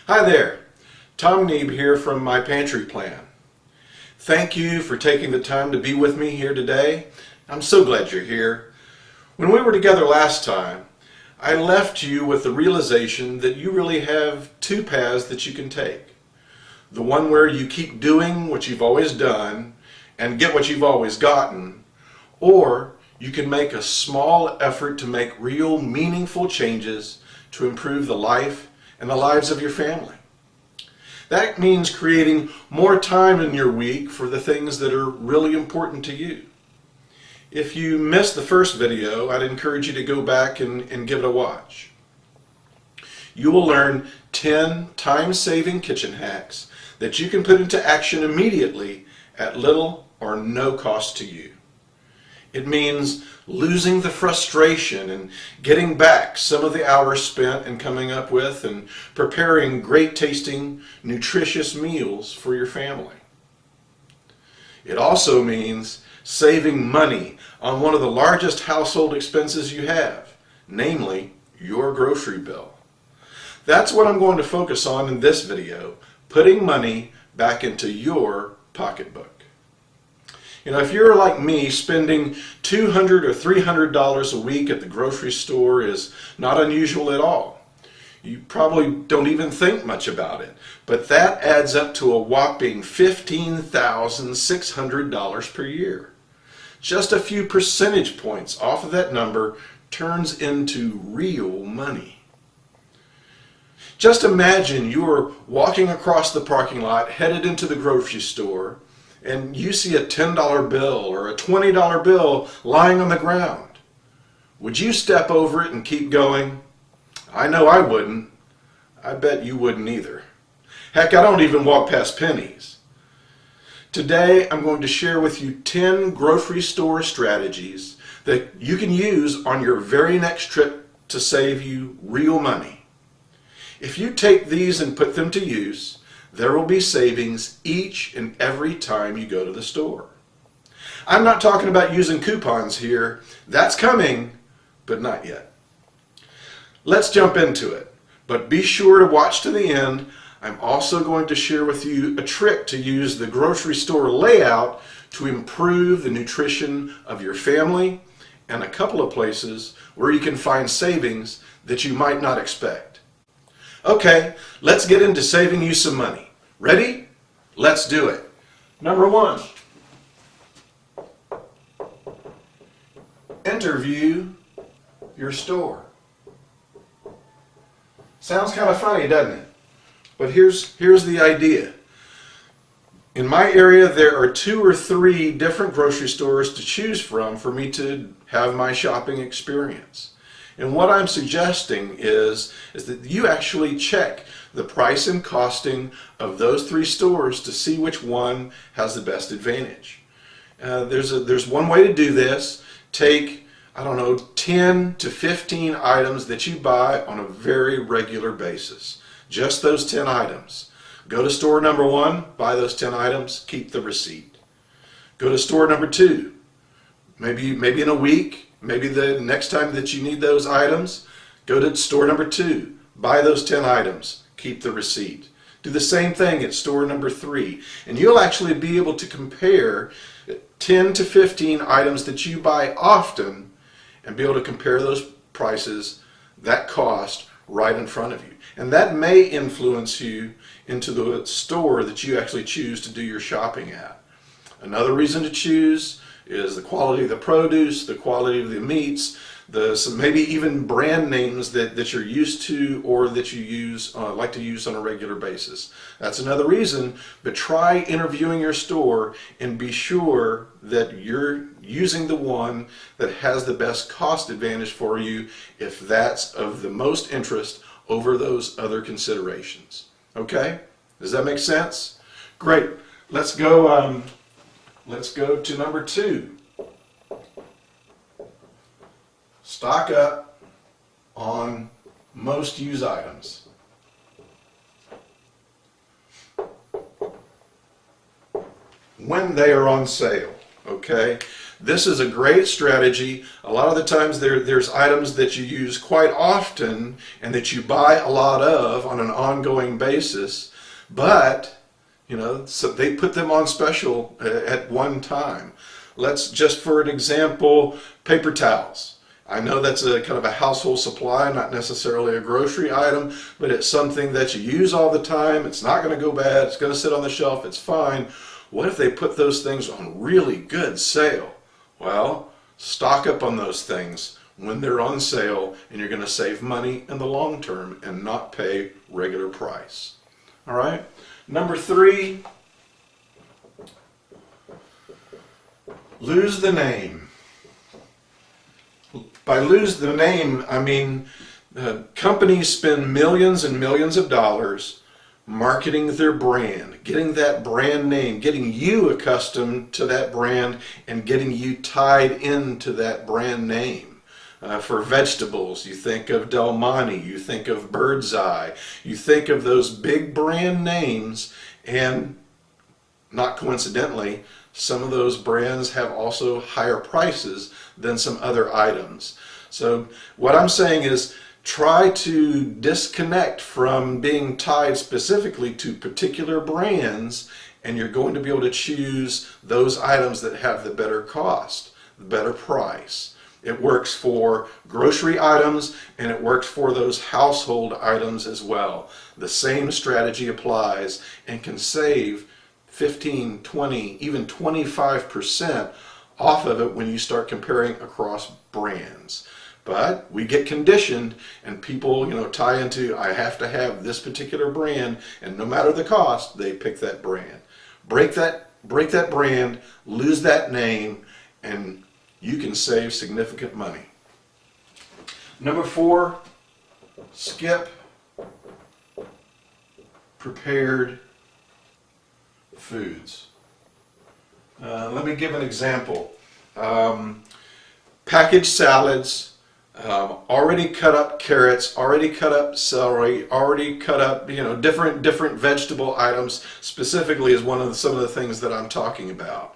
Hi there, Tom Neeb here from MyPantryPlan. Thank you for taking the time to be with me here today. I'm so glad you're here. When we were together last time, I left you with the realization that you really have two paths that you can take. The one where you keep doing what you've always done and get what you've always gotten, or you can make a small effort to make real meaningful changes to improve the life and the lives of your family. That means creating more time in your week for the things that are really important to you. If you missed the first video, I'd encourage you to go back and give it a watch. You will learn 10 time-saving kitchen hacks that you can put into action immediately at little or no cost to you. It means losing the frustration and getting back some of the hours spent in coming up with and preparing great tasting, nutritious meals for your family. It also means saving money on one of the largest household expenses you have, namely your grocery bill. That's what I'm going to focus on in this video, putting money back into your pocketbook. You know, if you're like me, spending $200 or $300 a week at the grocery store is not unusual at all. You probably don't even think much about it, but that adds up to a whopping $15,600 per year. Just a few percentage points off of that number turns into real money. Just imagine you're walking across the parking lot, headed into the grocery store, and you see a $10 bill or a $20 bill lying on the ground. Would you step over it and keep going? I know I wouldn't. I bet you wouldn't either. Heck, I don't even walk past pennies. Today, I'm going to share with you 10 grocery store strategies that you can use on your very next trip to save you real money. If you take these and put them to use, there will be savings each and every time you go to the store. I'm not talking about using coupons here. That's coming, but not yet. Let's jump into it, but be sure to watch to the end. I'm also going to share with you a trick to use the grocery store layout to improve the nutrition of your family and a couple of places where you can find savings that you might not expect. Okay, let's get into saving you some money. Ready? Let's do it. Number 1, interview your store. Sounds kind of funny, doesn't it? But here's the idea. In my area, there are 2 or 3 different grocery stores to choose from for me to have my shopping experience. And what I'm suggesting is that you actually check the price and costing of those 3 stores to see which one has the best advantage. There's one way to do this. Take, 10 to 15 items that you buy on a very regular basis. Just those 10 items. Go to store number 1, buy those 10 items, keep the receipt. Go to store number 2, maybe in a week, maybe the next time that you need those items, go to store number 2, buy those 10 items, keep the receipt. Do the same thing at store number 3, and you'll actually be able to compare 10 to 15 items that you buy often and be able to compare those prices, that cost, right in front of you. And that may influence you into the store that you actually choose to do your shopping at. Another reason to choose is the quality of the produce, the quality of the meats, maybe even brand names that you're used to or that you like to use on a regular basis. That's another reason, but try interviewing your store and be sure that you're using the one that has the best cost advantage for you if that's of the most interest over those other considerations. Okay? Does that make sense? Great. Let's go to number 2. Stock up on most used items. When they are on sale, okay? This is a great strategy. A lot of the times there's items that you use quite often and that you buy a lot of on an ongoing basis, but so they put them on special at one time. Let's just, for an example, paper towels. I know that's a kind of a household supply, not necessarily a grocery item, but it's something that you use all the time. It's not going to go bad. It's going to sit on the shelf. It's fine. What if they put those things on really good sale? Well, stock up on those things when they're on sale, and you're going to save money in the long term and not pay regular price. All right? Number 3, lose the name. By lose the name, I mean companies spend millions and millions of dollars marketing their brand, getting that brand name, getting you accustomed to that brand, and getting you tied into that brand name. For vegetables, you think of Del Monte, you think of Bird's Eye, you think of those big brand names, and not coincidentally, some of those brands have also higher prices than some other items. So what I'm saying is try to disconnect from being tied specifically to particular brands, and you're going to be able to choose those items that have the better cost, the better price. It works for grocery items, and it works for those household items as well. The same strategy applies and can save 15, 20, even 25% off of it when you start comparing across brands. But we get conditioned, and people, tie into, I have to have this particular brand, and no matter the cost, they pick that brand. Break that brand, lose that name, and you can save significant money. Number 4, skip prepared foods. Let me give an example. Packaged salads, already cut up carrots, already cut up celery, already cut up, different vegetable items specifically is some of the things that I'm talking about.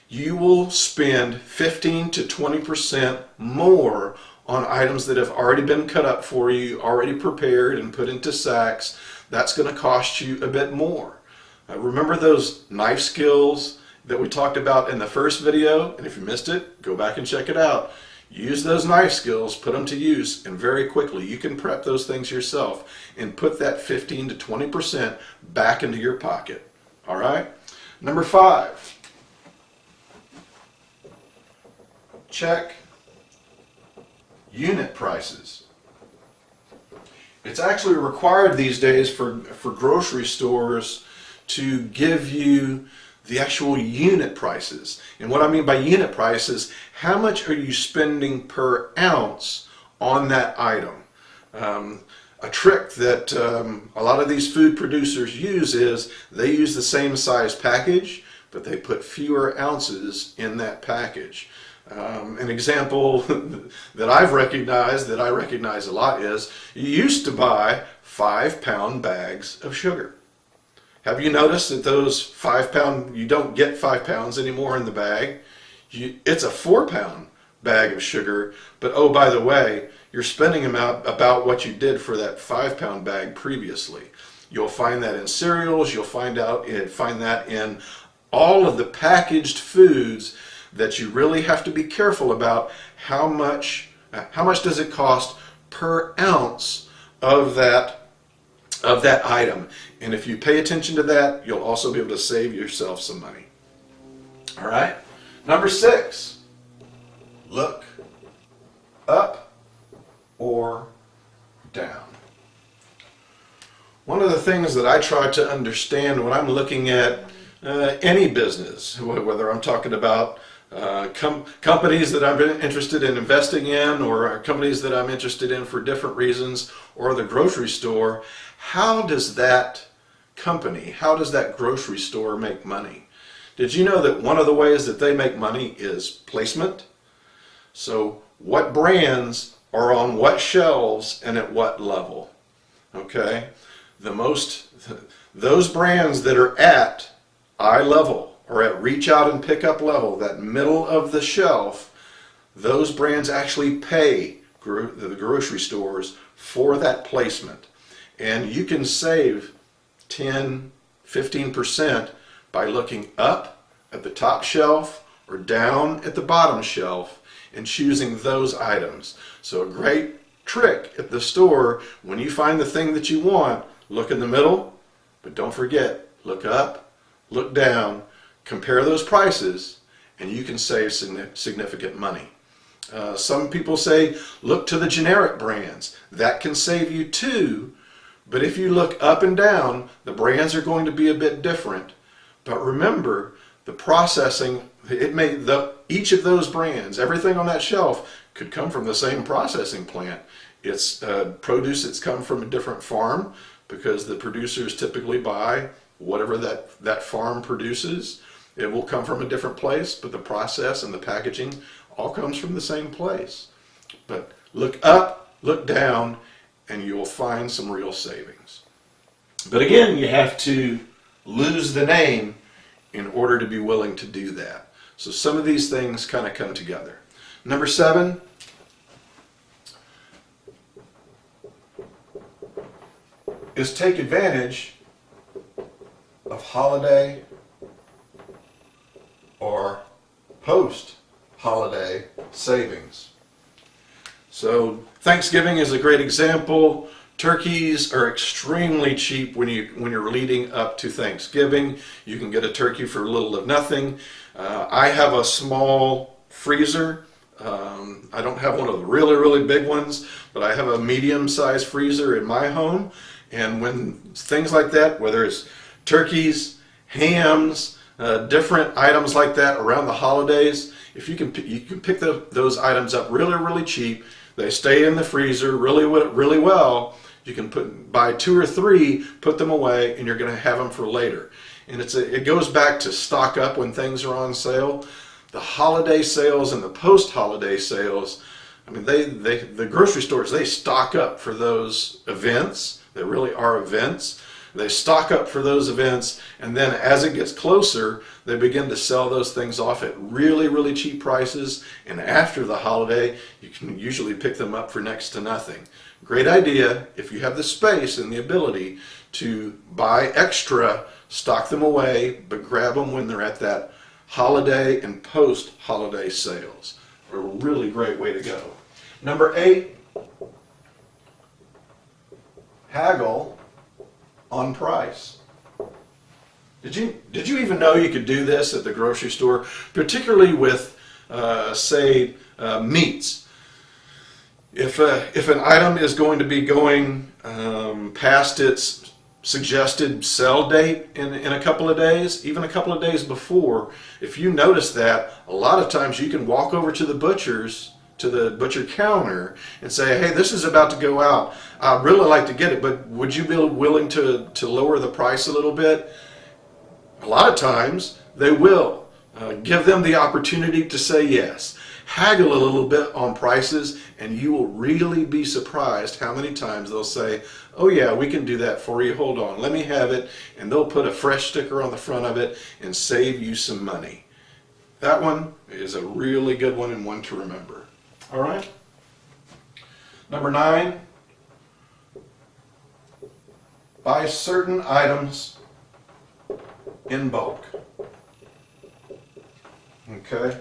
You will spend 15 to 20% more on items that have already been cut up for you, already prepared and put into sacks. That's going to cost you a bit more. Remember those knife skills that we talked about in the first video? And if you missed it, go back and check it out. Use those knife skills, put them to use, and very quickly you can prep those things yourself and put that 15 to 20% back into your pocket. All right? Number 5. Check unit prices. It's actually required these days for grocery stores to give you the actual unit prices. And what I mean by unit price is how much are you spending per ounce on that item. A trick that a lot of these food producers use is they use the same size package, but they put fewer ounces in that package. An example that I recognize a lot is you used to buy 5-pound bags of sugar. Have you noticed that those 5-pound, you don't get 5 pounds anymore in the bag? It's a 4-pound bag of sugar, but oh, by the way, you're spending about what you did for that 5-pound bag previously. You'll find that in cereals, you'll find that in all of the packaged foods that you really have to be careful about. How much does it cost per ounce of that item? And if you pay attention to that, you'll also be able to save yourself some money. All right? Number 6, look up or down. One of the things that I try to understand when I'm looking at any business, whether I'm talking about companies that I'm interested in investing in, or companies that I'm interested in for different reasons, or the grocery store, how does that grocery store make money? Did you know that one of the ways that they make money is placement? So what brands are on what shelves and at what level? Okay, those brands that are at eye level are at reach out and pick up level, that middle of the shelf, those brands actually pay the grocery stores for that placement. And you can save 10, 15% by looking up at the top shelf or down at the bottom shelf and choosing those items. So a great trick at the store, when you find the thing that you want, look in the middle, but don't forget, look up, look down, compare those prices, and you can save significant money. Some people say look to the generic brands. That can save you too, but if you look up and down, the brands are going to be a bit different. But remember, the processing, each of those brands, everything on that shelf could come from the same processing plant. It's produce that's come from a different farm because the producers typically buy whatever that farm produces. It will come from a different place, but the process and the packaging all comes from the same place. But look up, look down, and you'll find some real savings. But again, you have to lose the name in order to be willing to do that. So some of these things kind of come together. Number 7, is take advantage of holiday or post-holiday savings. So Thanksgiving is a great example. Turkeys are extremely cheap when you're leading up to Thanksgiving. You can get a turkey for little of nothing. I have a small freezer. I don't have one of the really, really big ones, but I have a medium-sized freezer in my home. And when things like that, whether it's turkeys, hams, different items like that around the holidays, if you can pick those items up really, really cheap. They stay in the freezer really well. You can buy 2 or 3, put them away, and you're going to have them for later. And it goes back to stock up when things are on sale. The holiday sales and the post-holiday sales, I mean, the grocery stores, they stock up for those events. They really are events. They stock up for those events, and then as it gets closer, they begin to sell those things off at really, really cheap prices. And after the holiday, you can usually pick them up for next to nothing. Great idea if you have the space and the ability to buy extra, stock them away, but grab them when they're at that holiday and post-holiday sales. A really great way to go. Number 8, haggle on price. Did you even know you could do this at the grocery store, particularly with say meats? If an item is going to be going past its suggested sell date in a couple of days, even a couple of days before, if you notice that, a lot of times you can walk over to the butcher counter and say, hey, this is about to go out. I'd really like to get it, but would you be willing to lower the price a little bit? A lot of times they will. Give them the opportunity to say yes. Haggle a little bit on prices, and you will really be surprised how many times they'll say, oh yeah, we can do that for you. Hold on, let me have it. And they'll put a fresh sticker on the front of it and save you some money. That one is a really good one and one to remember. All right. Number 9, buy certain items in bulk. Okay.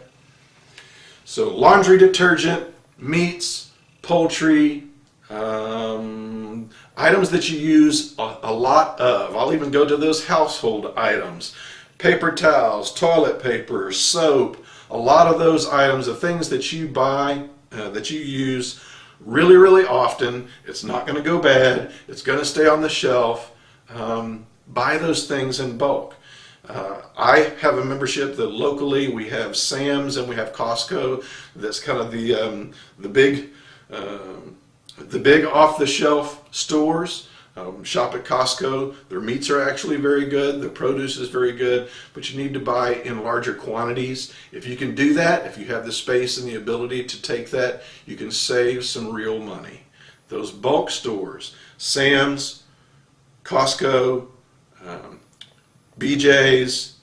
So laundry detergent, meats, poultry, items that you use a lot of. I'll even go to those household items. Paper towels, toilet paper, soap, a lot of those items, the things that you buy, that you use really, really often. It's not going to go bad. It's going to stay on the shelf. Buy those things in bulk. I have a membership that locally we have Sam's and we have Costco. That's kind of the big off-the-shelf stores. Shop at Costco. Their meats are actually very good. Their produce is very good, but you need to buy in larger quantities. If you can do that, if you have the space and the ability to take that, you can save some real money. Those bulk stores, Sam's, Costco, BJ's,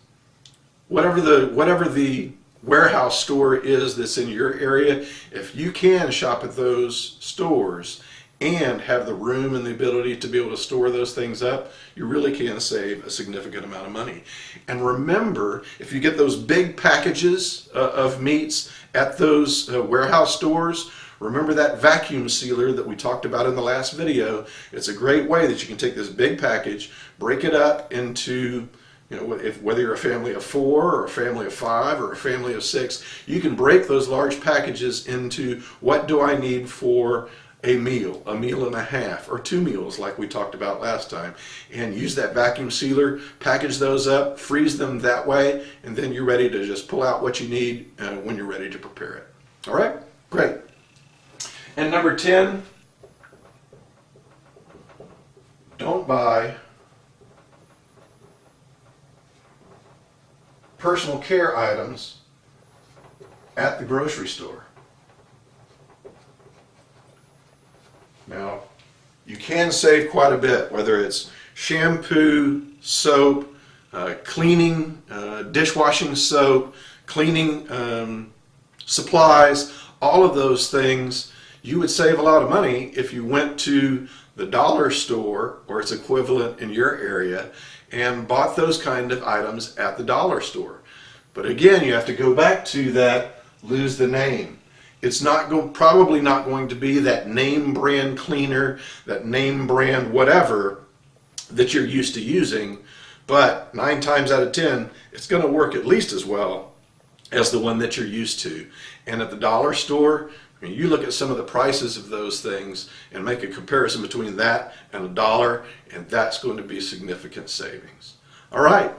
whatever the warehouse store is that's in your area, if you can shop at those stores and have the room and the ability to be able to store those things up, you really can save a significant amount of money. And remember, if you get those big packages of meats at those warehouse stores, remember that vacuum sealer that we talked about in the last video. It's a great way that you can take this big package, break it up into, whether you're a family of 4 or a family of 5 or a family of 6, you can break those large packages into what do I need for a meal and a half, or 2 meals like we talked about last time, and use that vacuum sealer, package those up, freeze them that way, and then you're ready to just pull out what you need when you're ready to prepare it. All right, great. And number 10, don't buy personal care items at the grocery store. Now, you can save quite a bit, whether it's shampoo, soap, cleaning, dishwashing soap, cleaning supplies, all of those things. You would save a lot of money if you went to the dollar store or its equivalent in your area and bought those kind of items at the dollar store. But again, you have to go back to that lose the name. It's probably not going to be that name brand cleaner, that name brand whatever that you're used to using, but 9 times out of 10, it's going to work at least as well as the one that you're used to. And at the dollar store, you look at some of the prices of those things and make a comparison between that and $1, and that's going to be significant savings. All right,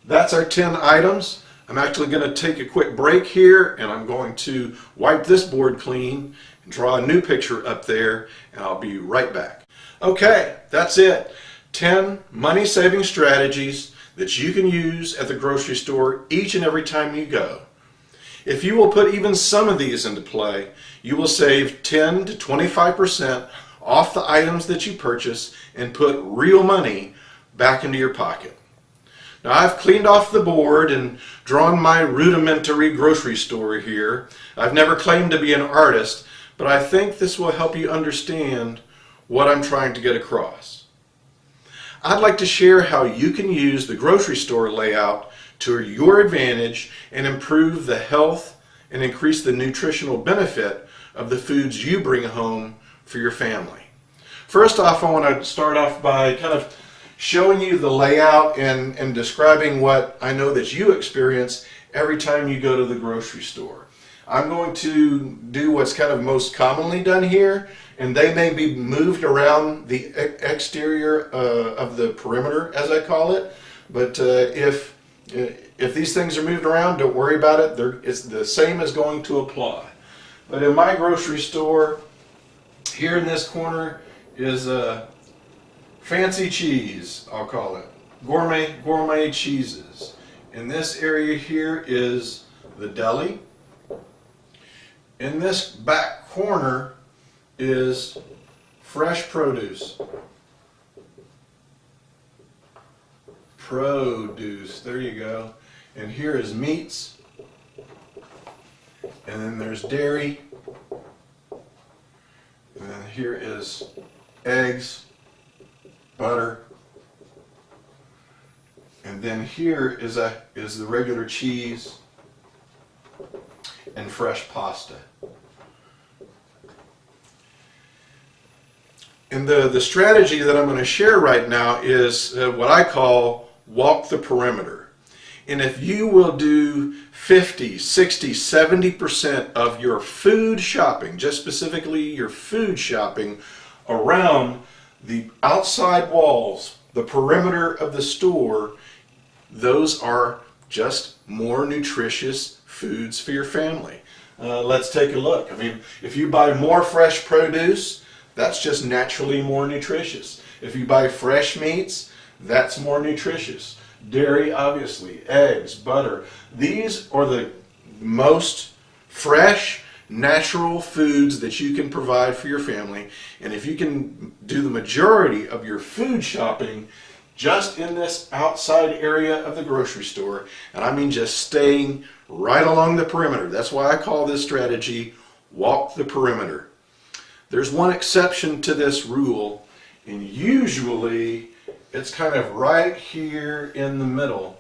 that's our 10 items. I'm actually going to take a quick break here, and I'm going to wipe this board clean and draw a new picture up there, and I'll be right back. Okay, that's it. 10 money-saving strategies that you can use at the grocery store each and every time you go. If you will put even some of these into play, you will save 10 to 25% off the items that you purchase and put real money back into your pocket. Now, I've cleaned off the board and drawn my rudimentary grocery store here. I've never claimed to be an artist, but I think this will help you understand what I'm trying to get across. I'd like to share how you can use the grocery store layout to your advantage and improve the health and increase the nutritional benefit of the foods you bring home for your family. First off, I want to start off by kind of showing you the layout and describing what I know that you experience every time you go to the grocery store. I'm going to do what's kind of most commonly done here, and they may be moved around the exterior of the perimeter, as I call it, but if these things are moved around, don't worry about it. It's the same is going to apply. But in my grocery store, here in this corner is fancy cheese, I'll call it. Gourmet cheeses. In this area here is the deli. In this back corner is fresh produce. There you go. And here is meats. And then there's dairy. And then here is eggs, butter, and then here is the regular cheese and fresh pasta. And the strategy that I'm going to share right now is what I call walk the perimeter. And if you will do 50, 60, 70% of your food shopping, just specifically your food shopping around the outside walls, the perimeter of the store, those are just more nutritious foods for your family. Let's take a look. I mean, if you buy more fresh produce, that's just naturally more nutritious. If you buy fresh meats, that's more nutritious. Dairy, obviously, eggs, butter. These are the most fresh, natural foods that you can provide for your family. And if you can do the majority of your food shopping just in this outside area of the grocery store, and I mean just staying right along the perimeter. That's why I call this strategy walk the perimeter. There's one exception to this rule, and usually it's kind of right here in the middle,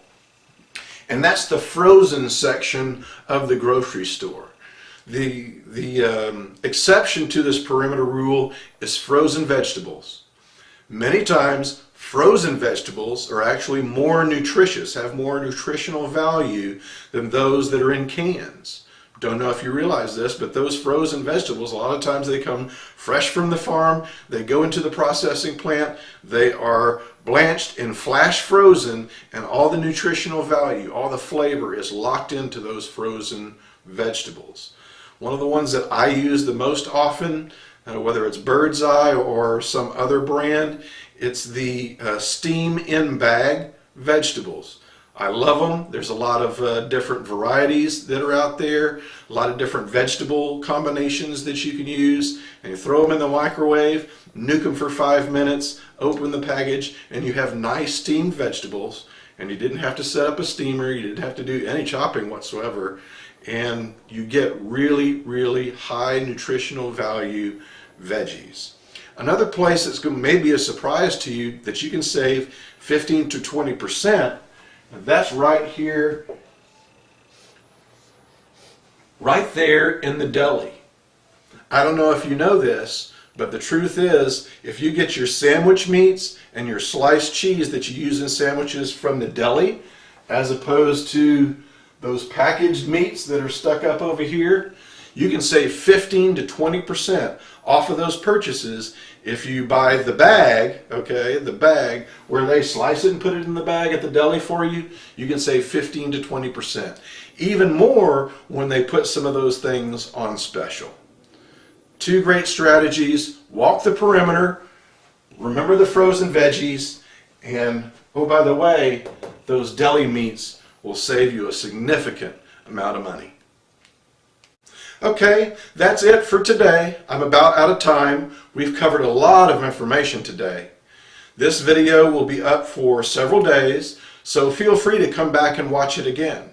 and that's the frozen section of the grocery store. The exception to this perimeter rule is frozen vegetables. Many times frozen vegetables are actually more nutritious, have more nutritional value than those that are in cans. Don't know if you realize this, but those frozen vegetables, a lot of times they come fresh from the farm, they go into the processing plant, they are blanched and flash frozen, and all the nutritional value, all the flavor is locked into those frozen vegetables. One of the ones that I use the most often, whether it's Bird's Eye or some other brand, it's the Steam in Bag vegetables. I love them. There's a lot of different varieties that are out there, a lot of different vegetable combinations that you can use, and you throw them in the microwave, nuke them for 5 minutes, open the package, and you have nice steamed vegetables, and you didn't have to set up a steamer, you didn't have to do any chopping whatsoever, and you get really, really high nutritional value veggies. Another place that's going to maybe a surprise to you that you can save 15 to 20%, that's right here, right there in the deli. I don't know if you know this, but the truth is, if you get your sandwich meats and your sliced cheese that you use in sandwiches from the deli, as opposed to those packaged meats that are stuck up over here, you can save 15 to 20% off of those purchases if you buy the bag, okay, the bag where they slice it and put it in the bag at the deli for you, you can save 15 to 20%. Even more when they put some of those things on special. Two great strategies: walk the perimeter, remember the frozen veggies, and oh, by the way, those deli meats will save you a significant amount of money. Okay, that's it for today. I'm about out of time. We've covered a lot of information today. This video will be up for several days, so feel free to come back and watch it again.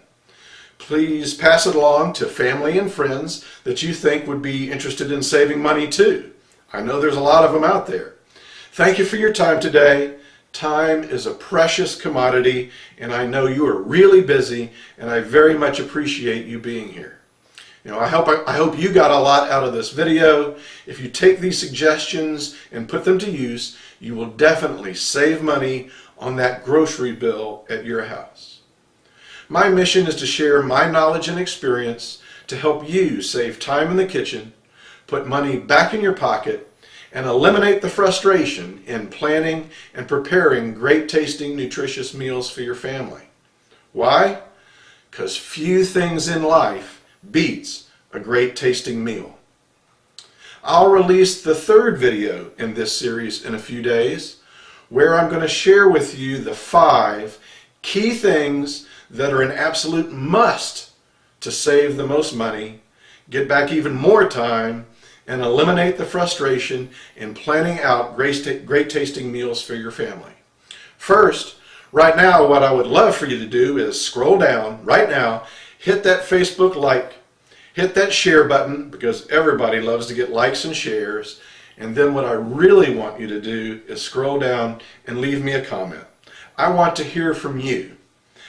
Please pass it along to family and friends that you think would be interested in saving money too. I know there's a lot of them out there. Thank you for your time today. Time is a precious commodity, and I know you are really busy, and I very much appreciate you being here. I hope you got a lot out of this video. If you take these suggestions and put them to use, you will definitely save money on that grocery bill at your house. My mission is to share my knowledge and experience to help you save time in the kitchen, put money back in your pocket, and eliminate the frustration in planning and preparing great tasting, nutritious meals for your family. Why? Because few things in life beats a great tasting meal. I'll release the third video in this series in a few days, where I'm going to share with you the 5 key things that are an absolute must to save the most money, get back even more time, and eliminate the frustration in planning out great tasting meals for your family. First, right now, what I would love for you to do is scroll down right now, hit that Facebook like, hit that share button, because everybody loves to get likes and shares. And then what I really want you to do is scroll down and leave me a comment. I want to hear from you.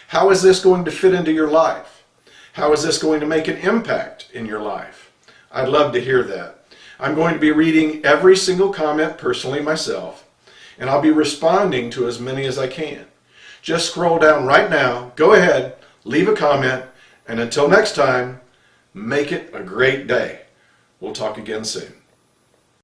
How is this going to fit into your life? How is this going to make an impact in your life? I'd love to hear that. I'm going to be reading every single comment personally myself, and I'll be responding to as many as I can. Just scroll down right now, go ahead, leave a comment, and until next time, make it a great day. We'll talk again soon.